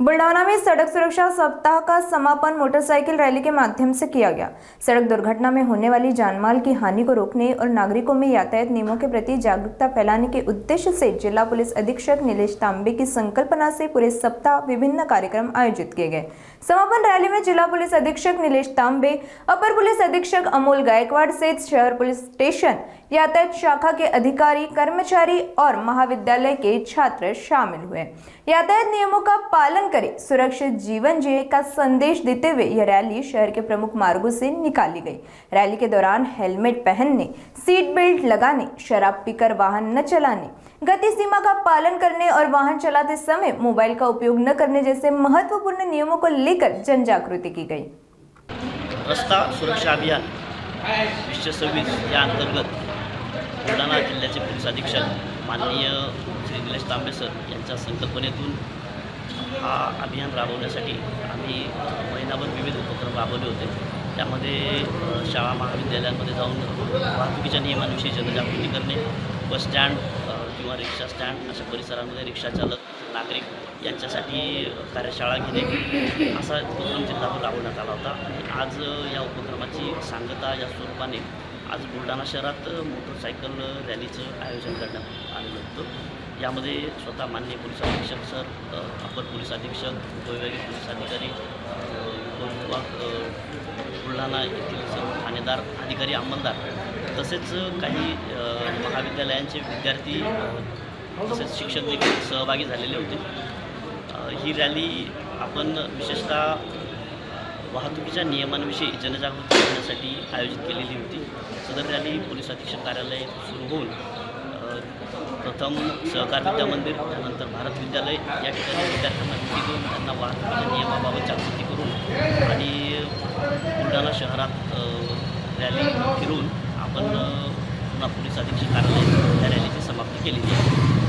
बुल्ढाना में सड़क सुरक्षा सप्ताह का समापन मोटरसाइकिल रैली के माध्यम से किया गया। सड़क दुर्घटना में होने वाली जानमाल की हानि को रोकने और नागरिकों में यातायात नियमों के प्रति जागरूकता फैलाने के उद्देश्य से जिला पुलिस अधीक्षक नीलेश तांबे की संकल्पना से पूरे सप्ताह विभिन्न कार्यक्रम आयोजित किए गए। समापन रैली में जिला पुलिस अधीक्षक नीलेश तांबे, अपर पुलिस अधीक्षक अमोल गायकवाड़ सहित शहर पुलिस स्टेशन, यातायात शाखा के अधिकारी, कर्मचारी और महाविद्यालय के छात्र शामिल हुए। यातायात नियमों का पालन करें, सुरक्षित जीवन जिए का संदेश देते हुए यह रैली शहर के प्रमुख मार्गों से निकाली गई। रैली के दौरान हेलमेट पहनने, सीट बेल्ट लगाने, शराब पीकर वाहन न चलाने, गति सीमा का पालन करने और वाहन चलाते समय मोबाइल का उपयोग न करने जैसे महत्वपूर्ण नियमों को लेकर जन जागृति की गई। रस्ता सुरक्षा अभियान 2026 या अंतर्गत बुलढाणा जिल्ह्याचे पोलीस अधीक्षक माननीय श्री निलेश तांबे सर यांच्या संकल्पनेतून हा अभियान राबवण्यासाठी आम्ही महिनाभर विविध उपक्रम राबवले होते। त्यामध्ये शाळा महाविद्यालयांमध्ये जाऊन वाहतुकीच्या नियमांविषयी जनजागृती करणे, बस स्टँड किंवा रिक्षा स्टँड अशा परिसरांमध्ये रिक्षा चालक, नागरिक यांच्यासाठी कार्यशाळा घेणे असा उपक्रम जिल्हाभर राबवण्यात आला होता। आणि आज या उपक्रमाची सांगता या स्वरूपाने आज बुलढाणा शहरात मोटरसायकल रॅलीचं आयोजन करण्यात आलेलं होतं। यामध्ये स्वतः माननीय पोलीस अधीक्षक सर, अपर पोलीस अधीक्षक, उपविभागीय पोलीस अधिकारी, उपविभाग बुलढाणा येथील सर्व ठाणेदार, अधिकारी, अंमलदार तसेच काही महाविद्यालयांचे विद्यार्थी तसेच शिक्षक देखील सहभागी झालेले होते। ही रॅली आपण विशेषतः वाहतुकीच्या नियमांविषयी जनजागृती करण्यासाठी आयोजित केलेली होती। सदर रॅली पोलीस अधीक्षक कार्यालय सुरू होऊन प्रथम सहकार विद्या मंदिर, त्यानंतर भारत विद्यालय या ठिकाणी विद्यार्थ्यांना भेटी देऊन त्यांना वाहतुकीच्या नियमाबाबत जागृती करून आणि बुलढाणा शहरात रॅली फिरून आपण पुन्हा पोलीस अधीक्षक कार्यालय या रॅलीची समाप्ती केलेली आहे।